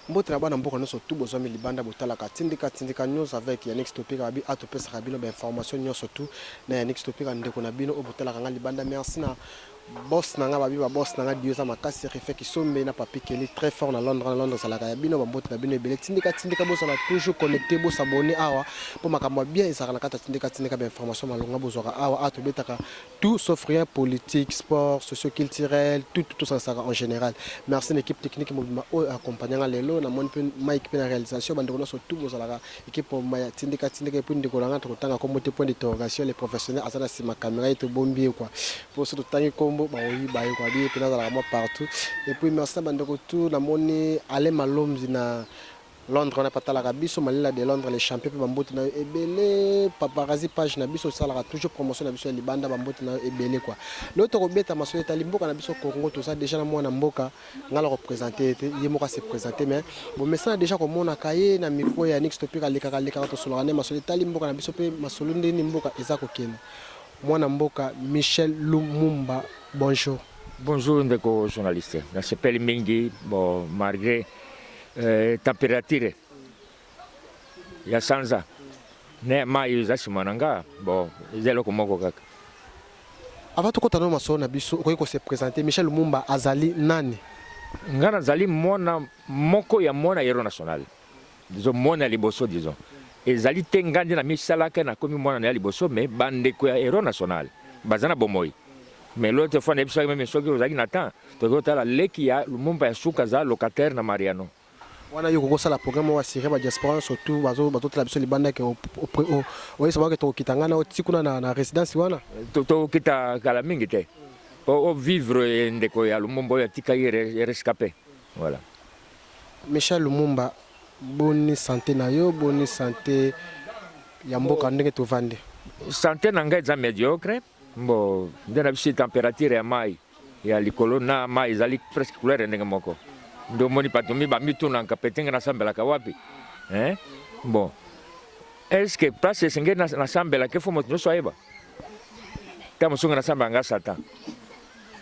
Mbote na bana mboka nyonso tout besoin libanda botalaka tindika news avec Yannick Topika abi atopesa bino ba information nyonso tout na Yannick Topika ndeko na bino obotalaka nga libanda. Merci na boss nanga babi ba boss nanga dioza makasi refait qui sombe na papi Kelly très fort na Londres salaka ya bino ba mbote na bino ebele tindika bosa na toujours connecté bo s'abonner awa pour makambo bien ezaka na kata tindika ba information malonga bozwaka awa atobetaka tout sauf rien politique sport socio-culturel tout ça en général. Merci l'équipe technique mobima accompagnant lelo na mon Mike pe na réalisation bande kono surtout bozalaka équipe maya tindika pour ndekolanga totanga comme point d'interrogation les professionnels asana sima caméra et bombier quoi pour surtout tangi combo ba oui ba quoi bien pe na moi partout et puis merci bande ko tout na moni ale malom zina Londres on a pas la rabiso malila de Londres les champions bambote na ebele paparazzi page na biso sala toujours promotion na biso ya libanda bambote na ebele quoi l'autre robeta maso eta limboka na biso Congo tout ça déjà na mwana mboka ngala représenter ye moka se présenter mais bon mais ça déjà comme on a cahier na micro ya Nix Topika leka to solo na maso eta limboka na biso pe masolo ndeni mboka ezako kena mwana mboka Michel Lumumba bonjour. Bonjour ndeko journaliste na s'appelle mingi bon malgré température ya sanza ne mai za simananga bon zelo komoko kaka avant to kota no maso na biso ko se présenter Michel Lumumba azali nani ngana zali mona moko ya mona hero national disons mona liboso disons ezali tengandi na misalaka na komi mona na liboso mais bande ko ya hero national bazana bomoi mais l'autre fois na biso même soki ozali na temps to kota leki ya Lumumba ya suka za locataire na Mariano wana yo ko sala programme wa sire ba diaspora surtout bazo la biso libanda ke o savoir que to kitangana o tikuna na résidence wana to kita kala mingi te o vivre ndeko ya Lumumba ya tika yere rescapé voilà. Michel Lumumba bonne santé na yo bonne santé ya mboka ndenge to vande santé na ngai za médiocre bo ndena biso température ya mai ya likolo na mai ezali presque couleur ndenge moko ndo moni patomi ba mituna nkapetenga na sambela ka wapi bon est-ce que place senge na sambela ke fomo no soiba tamo sunga na samba nga satan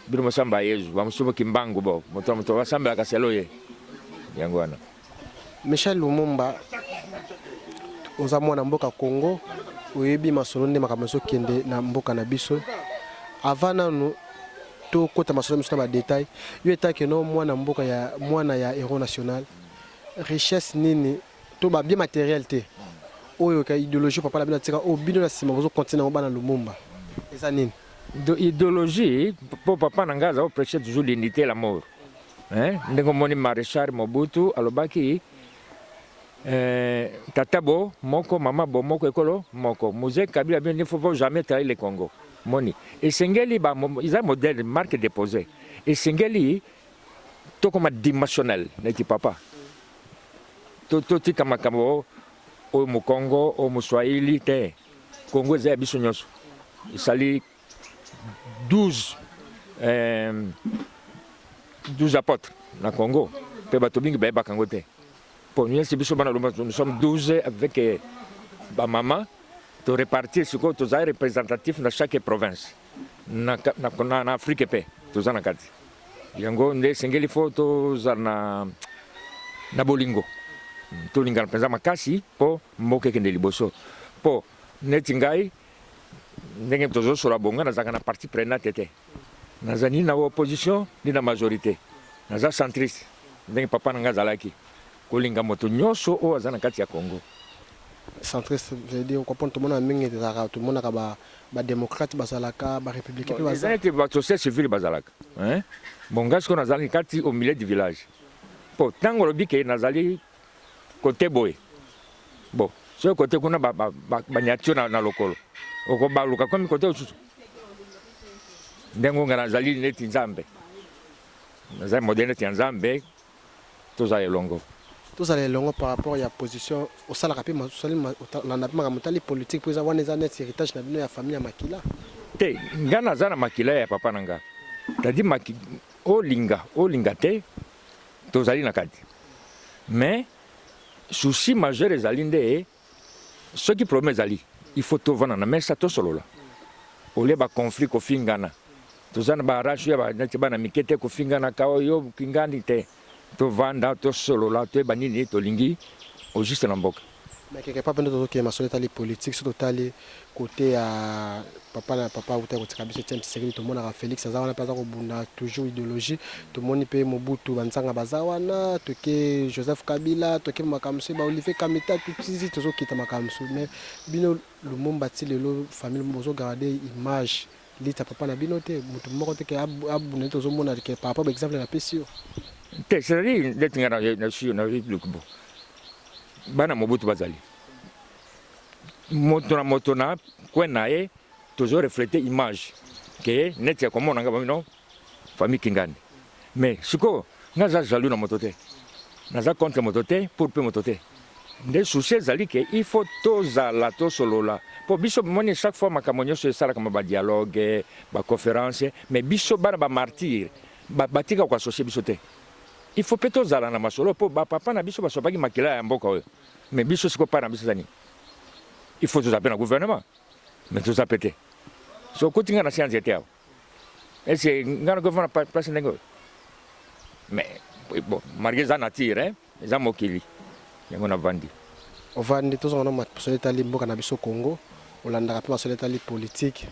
biro mo samba yezu ba musubo kimbangu bo moto wa sambela ka seloye yangwana. Michel Lumumba oza mwana mboka Congo oyebi masolo nde makambo kende na mboka na biso avant nanu to kota masolo miso na ba détail yo etake no mwana mboka ya mwana ya héros national richesse nini to ba bien matériel te oyo ka idéologie papa la bina tika o bino na sima bozo continuer bana Lumumba eza nini de idéologie pour papa nangaza o prêcher toujours l'unité la mort ndenge moni maréchal Mobutu alobaki tatabo moko mama bo moko ekolo moko Mzee Kabila bien ne faut jamais trahir le Congo moni esengeli ba isa modèle marque déposée esengeli to comme dimensionnel neti papa to tika makambo o mu Congo o mu Swahili te Congo za biso nyonso isali 12 apôtres na Congo pe bato bingi ba Congo te pour nous nous sommes 12 avec ba maman to répartir ce que tous représentatifs dans chaque province na Afrique pe tous en kati yango nde sengeli photo za na bolingo to linga penza makasi po moke kende liboso po netingai ndenge tozo sur la bonga na zaka na parti prenante te na zani na opposition ni na majorité na za centriste ndenge papa nanga zalaki kolinga moto nyonso o azana kati ya Congo centriste veut dire qu'on tout le monde a mingi tout le monde a ba démocrate bazalaka ba républicain pe bazalaka ba société civile bazalaka bongas ko nazali kati au milieu du village po tango lobi ke nazali côté boy bon ce côté kuna ba nyatio na lokolo oko ba luka comme côté osusu ndengo ngana nazali neti nzambe nazali moderne ti nzambe tozali longo. Tous les longs par rapport à la position au salaire rapide, la politique pour avoir des années d'héritage dans la famille à Makila. Te, ngana zana Makila ya papa nanga. Tadi maki o linga te tozali na kati. Mais souci majeur ezalinde ce qui promet zali, il faut to vana na mesa to solo la. Ole ba conflit ko fingana. Tozana ba rashu ya ba na mikete ko fingana ka yo kingani te. to vanda to solola to banini to lingi au juste na mboka. Mais quelque part pendant que ma soleta les politiques surtout tali côté à papa ou t'es côté biso tiens série tout le monde a Félix ça on a pas bunda toujours idéologie tout le monde peut Mobutu banzanga bazawana to que Joseph Kabila to que makamso ba Olivier Kamita tout petit tout qui ta makamso mais bino le monde bâti le famille mozo garder image lita papa na bino te mutu moko te que abune to zo mona que par rapport exemple na PCO te c'est d'être na République bana Mobutu bazali motona kwena e toujours refléter image que net comme on nga bamino famille Kingani mais siko ngaza jaloux na motote naza contre motote pour peu motote des soucis zali que il faut tozala to solola pour biso moni chaque fois makamonyo sur sala comme ba dialogue ba conférence mais biso bana ba martyr batika kwa associer biso te il faut peut tozala na masolo pour ba papa na biso ba sobaki makila ya mboka oyo mais biso siko pa na biso zani il faut tout appeler le gouvernement mais tout ça pété so côté na science était et c'est ngana gouvernement pas place nego mais bon margeza nature hein za mokili yango na vandi on vandi tous on a ma soleta li mboka na biso Congo olanda ka pa soleta li politique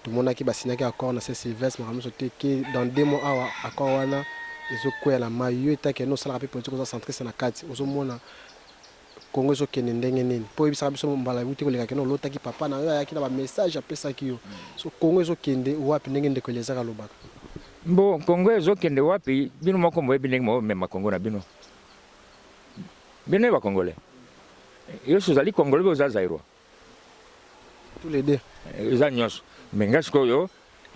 tout le monde qui ba signé accord na Sylvestre makamu sote qui dans 2 mois awa accord wana ezokwela la mayo eta ke no sala ka politique oza centriste na kati ozomona Congo zo kende ndenge nini po ebisa biso mbala buti ko leka ke no lotaki papa na yo yaki na ba message apesa ki yo so Congo zo kende wapi ndenge ndeko lezaka lobaka bon Congo zo kende wapi bino moko mo ebinenge mo mema Congo na bino bino ba congolais yo sozali congolais bo za zairo tous les deux za nyos mais ngasko yo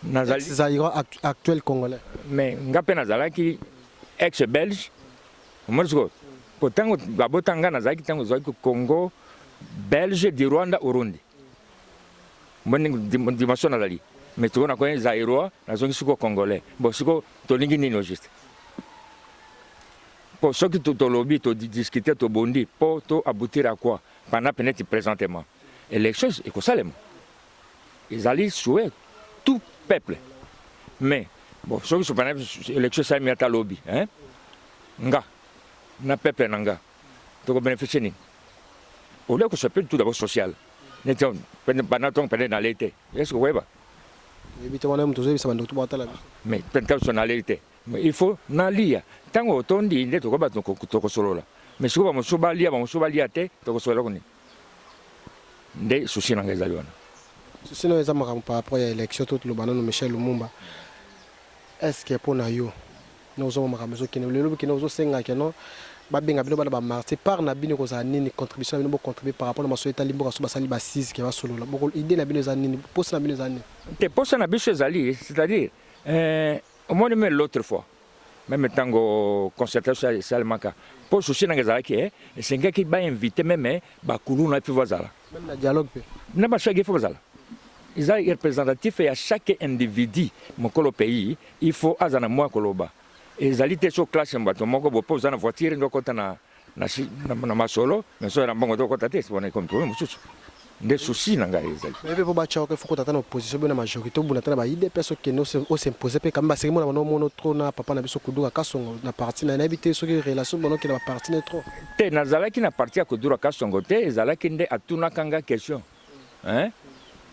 nazali zairo actuel congolais mais ngape nazalaki ex belge mo Pourtant, babotanga nazaki tango zaki Congo, Belge, du Rwanda, Burundi. Moni dimension nazali. Mais tu vois na Zaïrois, na zongi suko congolais. Bon suko tolingi nino juste. Pour ceux qui to lobby, to discuter, to bondi, pour to aboutir à quoi? Pendant peut-être présentement. Et les choses, et que ça ils allaient souhaiter tout peuple. Mais bon, ceux qui sont pendant l'élection ça mis à lobby, hein? Nga. Na peuple nanga to ko bénéficier ni au lieu que ça peut tout d'abord social n'était pendant ton pendant dans l'été est-ce que weba ebite wana mtu zobi sabando to batala mais personnalité mais il faut nalia tango tondi nde to ko ba to ko solola mais siko ba musuba lia te to ko solola koni nde souci nanga ezali wana souci no ezama par rapport à l'élection tout le banano Michel Lumumba est-ce que pour na yo nous avons makamzo kene lelo kene ozo senga keno babenga bino bana ba martyr par na bino ko za nini contribution bino bo contribuer par rapport à ma soleta limbo so basali ba 6 ke ba solo la boko idée na bino za nini poste na bino za nini te poste na biso zali c'est-à-dire au moins même l'autre fois même tango concertation salemaka pour souci na ngazala ki c'est ngaki ba invité même ba kulu na puis vazala même na dialogue pe na ba chagi faut vazala ils sont représentatifs et à chaque individu mon colo pays il faut azana moi koloba etalité sur classe mbato moko bo poza na voiture ndo kota na masolo mais so era mbongo ndo kota te c'est comme tout mususu des soucis na ngai ezali mais po ba chao ke faut kota na opposition na majorité bu na tana ba idée personne que no s'imposer pe kamba c'est moi na mono trop na papa na biso kuduka kasongo na parti na habité so que relation bono ke na parti na trop te na zala ki na parti ya kuduka kasongo te ezala ki nde atuna kanga question hein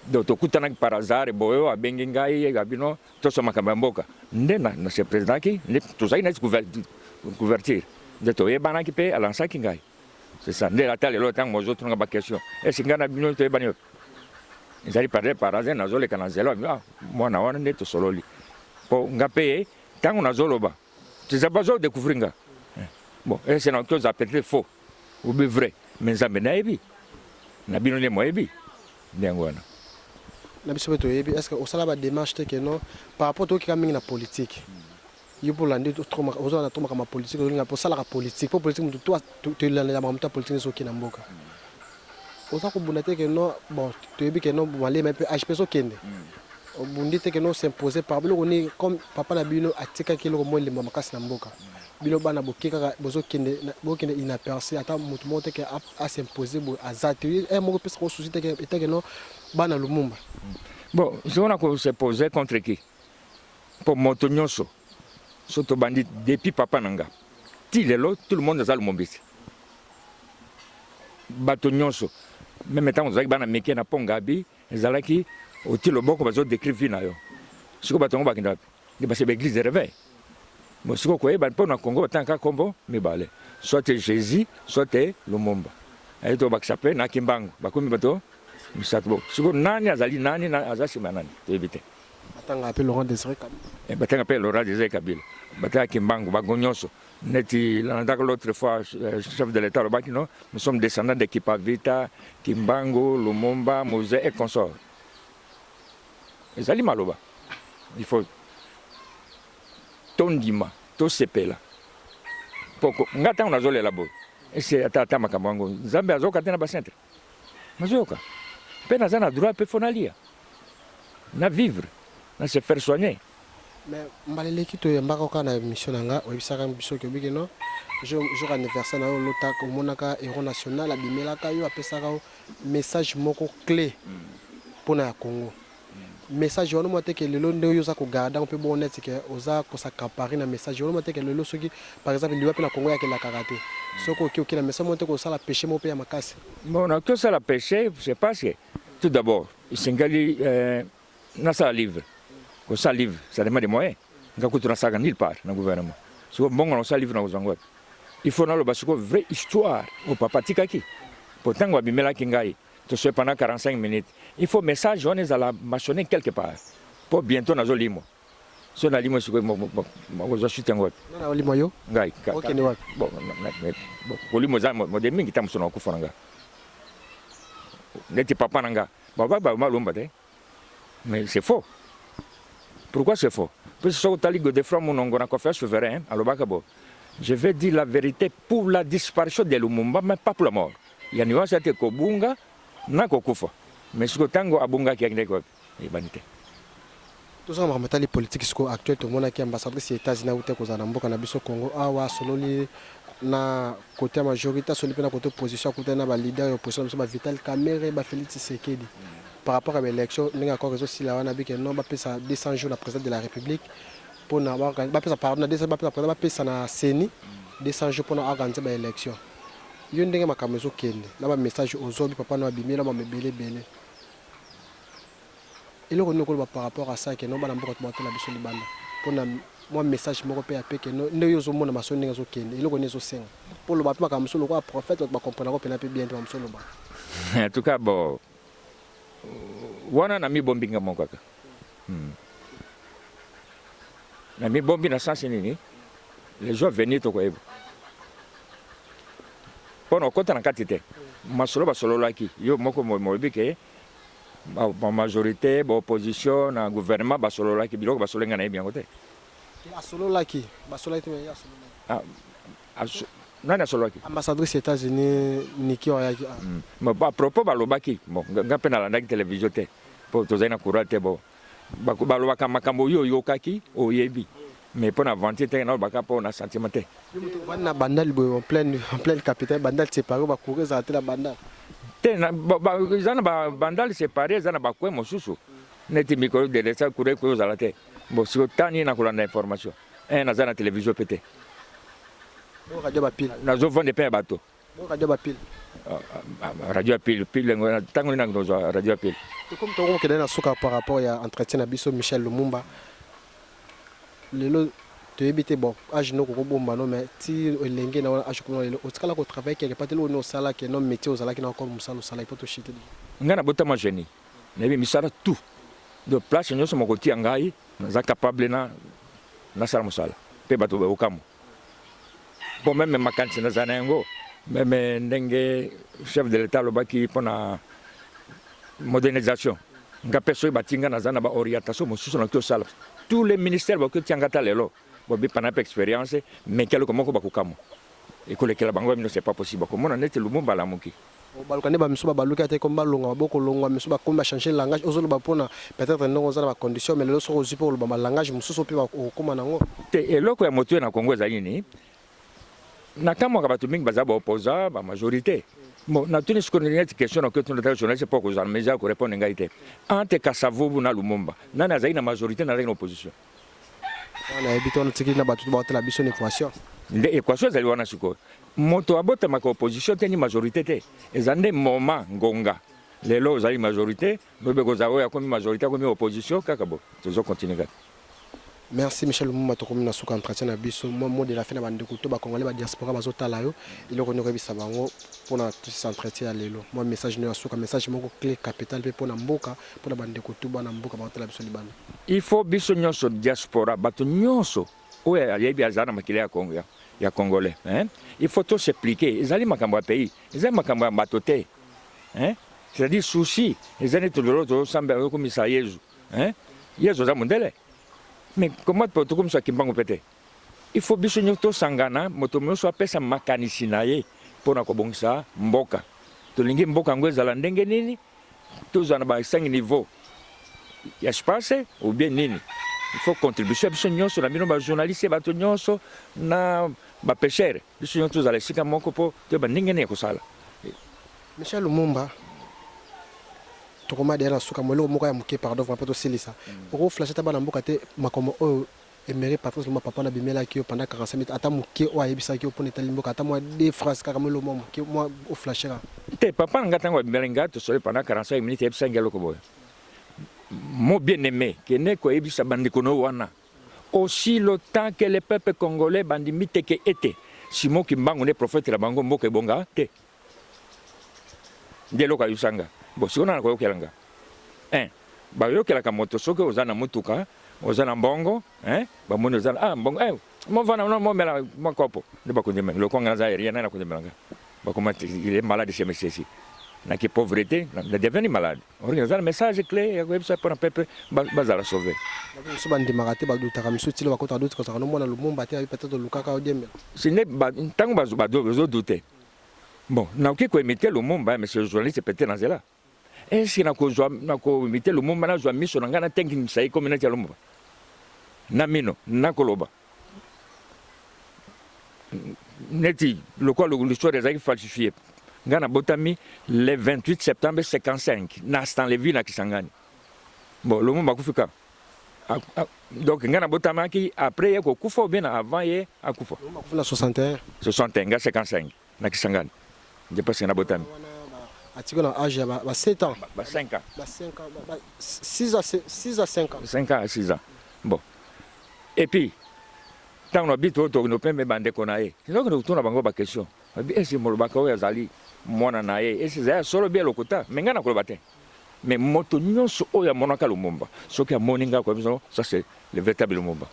donc tokutana par hasard boyo abengi ngai gabino to so makamba mboka nde na se président ki nde to sai na couverture de to yebana ki pe alansa ki ngai c'est ça nde la tale lo tang mozo tunga ba question et singana bino to yebani ezali parler par hasard na zole kana zelo mwana wana nde to sololi po ngape tango na zoloba tu as besoin de découvrir nga bon et c'est une chose peut-être faux ou bien vrai mais ça na ebi na bino ne moyebi ndengwana na biso to yebi est-ce que au sala ba démarche te que non par rapport au qui na politique yo pour lande trop ozo na trop ma politique olinga pour sala ka politique pour politique mutu toi tu la na ma politique so ki na mboka oza ko bunda te que non bon to yebi que non wale mais peu HP so kende o bundi te que non s'imposer par bilo ni comme papa na bino atika ki lo mo le mama kasi na mboka bilo bana bokeka bozo kende bokende inaperçu ata mutu mote que a s'imposer bo azati e mo pesa ko souci te que non bana Lumumba. Bon, si on a se posé contre qui? Pour Motonyoso, surtout bandit depuis papa nanga. lelo tout le monde aza lumombisi bato nyonso même ntango tozalaki bana mike na mpo ngabi ezalaki oti loboko bazodécrire vi na yo sikoyo bato yango bakenda wapi base baéglise de réveil mo sikoyo koyeba mpo na congo batangaka nkombo mibale soit jésus soit lumumba aye to bakisa mpe na kimbangu bakomi bato misato bo sikoyo nani azali nani aza nsima nani toyebi te batanga mpe Laurent Désiré Kabila batanga mpe Laurent Désiré Kabila batanga kimbangu bango nyonso neti landaka l'autre fois chef de l'état alobaki non nous sommes descendants de Kipavita Kimbangu Lumumba Moïse et consort ezali maloba il faut tondima tosepela poko nga ntango nazolela boye ese ata makambo yango nzambe azoyoka te na bacentre nazoyoka mpe naza na droit mpe fo nalia na vivre na se faire soigner. Mais mbaleleki toyembaka kaka na émission na nga oyebisaka biso ke obiki no jour anniversaire na yo olotaka omonaka héros national abimelaka yo apesaka yo message moko clé mpona ya Congo message wana omona te ke lelo nde oyo oza kogardango mpe bongo neti ke oza kosacapari na message wana omona te ke lelo soki par exemple liwa mpe na Congo yakelakaka te soki oki na message mona te kosala péché moko mpe ya makasi bon nakoki osala péché c'est parce que tout d'abord esengeli nasala livre ça livre, ça demande des moyens. Quand on a ça nulle part dans le gouvernement. Si on a ça livre dans le gouvernement, il faut dans le bas une vraie histoire au papa Tikaki. Pourtant, on va bien la kingai. Tu sais pendant 45 minutes. Il faut message on est à la machonner quelque part. Pour bientôt dans le limo. Si on a limo sur moi je suis un autre. Non, on limo yo. Ngai. OK ni wapi. Bon, bon, limo za mo de mingi tam sona kufanga. N'était papa nanga. Baba ba malumba te. Mais c'est faux. Pourquoi c'est faux? Parce que ce que des frères mon a fait souverain à l'Obakabo. Je vais dire la vérité pour la disparition de Lumumba, mais pas pour la mort. Il y a une nuance à Kobunga, na Kokufa. Mais ce que tango abunga qui a gagné quoi? Et banité. Tout ça, on les politiques actuelles, tout le monde qui est ambassadrice des États-Unis ou des Kozanambo, Cannabis au Congo, Awa, Sololi, na côté majorité, sur le côté opposition, côté na leader opposition, Vital Kamerhe, Félix Tshisekedi. Par rapport à l'élection, nous avons encore raison si la ONU que non, ça 200 jours la présidente de la République pour n'avoir pardon 200 na CENI 200 jours pour organiser l'élection. Il y a une makamezo kende, là message aux autres papa no abimi là belé. Et le nous par rapport à ça que non bana mboko tobata la biso libanda. Pour na moi message moko pe apé que non ndeyo zo mona maso ndenge zo kende. Et le connaît zo senga. Pour le bapima makamezo le quoi prophète ba comprendre ko pe na pe bien to maso lo ba. En tout cas bon wana na mi bombinga moko kaka na mi bombi na sens nini les gens venir to koyeba pono kota na kati te masolo basololaki yo moko moyebi ke ba majorité ba opposition na gouvernement basololaki biloko basolenga na yebi yango te basololaki ya sololaki nani asololaki ambassadrice États-Unis Niki oyaki à propos balobaki bon nga mpe nalandaki télévision te mpo tozali na courant te bon balobaka makambo oyo oyokaki oyebi mais mpo na aventure te nalobaka mpo na sentiment te bani na bandal boye en pleine capitale bandal séparé bakourir ezala te na bandal te eza na bandal séparé eza na bakwe mosusu neti mikolo delesa courir koyo ozala te bon siko tani na kolanda information naza na télévision mpe te radio bapile nazovande mpe ya bato radio bapile radio pile ntango nini nakozwa radio pile comme tokomo kende na suka par rapport ya entretien na biso Michel Lumumba lelo toyebi te bon age no kokobomba no mais ti elenge na wana age kono lelo otikala ko travailler quelque part lelo no sala ke no métier ozalaki na encore musala osala ipo to shite nga na botama génie nayebi misala tout de place nyonso mokotia ngai naza capable na sala mosala mpe bato baokamo bon même makanisi naza na yango même ndenge chef de l'état alobaki mpona modernisation nga mpe soki batinga naza na baorientation mosusu nakoki osala tous les ministères bakoki otianga ata lelo bobipana mpe expérience mais keloko moko bakokamo ekolekela bango mino c'est pas possible bakomona neti Lumumba alamuki baluka nde bamiso babaluki ate comme balonga babokolongwa miso bakomi bachange langage ozoloba mpona peut-être ndenge oza na bacondition mais lelo soki ozwi mpe koloba malangage mosusu mpe okokóma nango te eloko ya moto na Congo ezali nini nakamwaka bato mingi baza baopposa bamajorité bon natuni sikoyo neti question nakoki tuna journaliste mpo kozala mais eza korépondre ngai te entre Kasavubu na Lumumba nani azali na majorité nazali na opposition nayebi te wana tikili na bato baotala biso na équation équation ezali wana sikoyo moto abotamaka opposition te ni majorité te eza nde moment ngonga lelo ozali majorité lobe kozala oyo akomi majorité akomi opposition kaka bo tozokontinue kaka. Merci Michel Lumumba tokomi na suka entretien na biso mot de la fin na bandeko to bakongolais ba diaspora bazotala yo iloko nyoko ebisa bango mpona tous entretien ya lelo moi message no ya suka message moko clé capital pe mpona mboka mpona bandeko to bana mboka bazotala biso libanda. Il faut biso nyonso diaspora bato nyonso oyo ayebi azala na makili ya congolais il faut tous s'appliquer ezali makambo ya pays ezali makambo ya bato te c'est-à-dire souci ezali tololo tozosambela okomisa yezu yezu aza mondele. Mais comment tu comme ça qui mbango pété? Il faut biso nyoto sangana moto nyonso apesa makanisi na ye pona ko bongisa mboka. To lingi mboka ngo ezala ndenge nini? Tozana ba 5 niveaux. Ya espace ou bien nini? Il faut contribuer biso nyonso na bino ba journaliste ba to nyonso na ba pêcheur. Biso nyonso zala sika moko po to ba ndenge ne ko sala. Michel Lumumba tokoma derrière suka molo moko ya muke pardon vraiment to silisa oko flasher ta bana mboka te makomo oyo emery Patrice Lumumba papa na bimela ki pendant 45 minutes ata muke o ayebisa ki opona tali mboka ata moi deux phrases kaka molo mo muke moi o flasher te papa nga tango bimela nga to sole pendant 45 minutes ebisa ngelo ko boy mon bien-aimé qui ne ko ebisa bandiko no wana aussi le temps que le peuple congolais bandimite ke été Simon Kimbangu ne prophète la bango mboka ebonga te ndelo ka yusanga bon si on a ko kelanga ba yo kelaka moto soki ozana mutuka ozana mbongo ba mono ozana mbongo mo vana no mo mela makopo de ba kundema le konga za rien na kundema ba comment il est malade chez monsieur ici na qui pauvreté na devenu malade organiser un message clé ya ko ebisa pour un peuple bazala sauver so bandi magate ba dutaka misutile ba kota dutka ka no mona Lumumba te peut-être lukaka odemela sine ba tango ba zo douter bon na ko imiter Lumumba mais ce journaliste peut-être dans là. Est-ce que na ko imiter Lumumba na zwa miso na ngana tenki msai communauté Lumumba na mino na koloba neti le quoi l'histoire des falsifié ngana botami le 28 septembre 55 na Stanleyville na Kisangani bon Lumumba kufika donc ngana botamaki après yeko kufa bien avant ye akufa Lumumba kufuna 61 nga 55 na Kisangani je pense na botami atiko na âge ba 7 ans ba 5 ans ba 5 ans 6 à 5 ans 5 ans à 6 ans bon et puis tant on habite autour nos pembe bande konae donc nous tourna bango ba question est-ce mo ba ko yazali mona nae est-ce ça solo bien lokuta menga na ko baté mais moto nyonso oya monaka Lumumba soki amoninga ko biso ça c'est le véritable Lumumba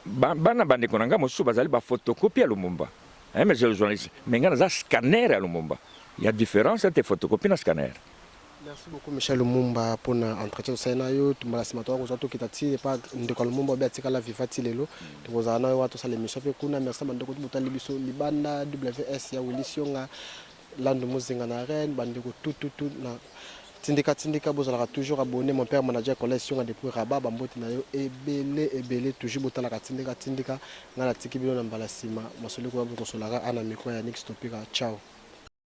bana bande konanga mosu bazali ba photocopie Lumumba mais je le journaliste menga na za scanner à Lumumba. Il y a différence entre photocopie et scanner. Merci beaucoup Michel Lumumba pour l'entretien de tu m'as dit que tu kitati pas de Lumumba beatika la vivati lelo tu vous ana watu sala émission pe kuna merci bandeko tu botali biso libanda WS ya Wilisonga Lando Muzinga na Rennes bandeko tout na tindika bozala toujours abonné mon père manager collection depuis Rabat bamboti na yo ebele toujours botala tindika ngana tiki bilo na mbalasima masoli ko bokosolaka ana micro ya Nix Topika ciao.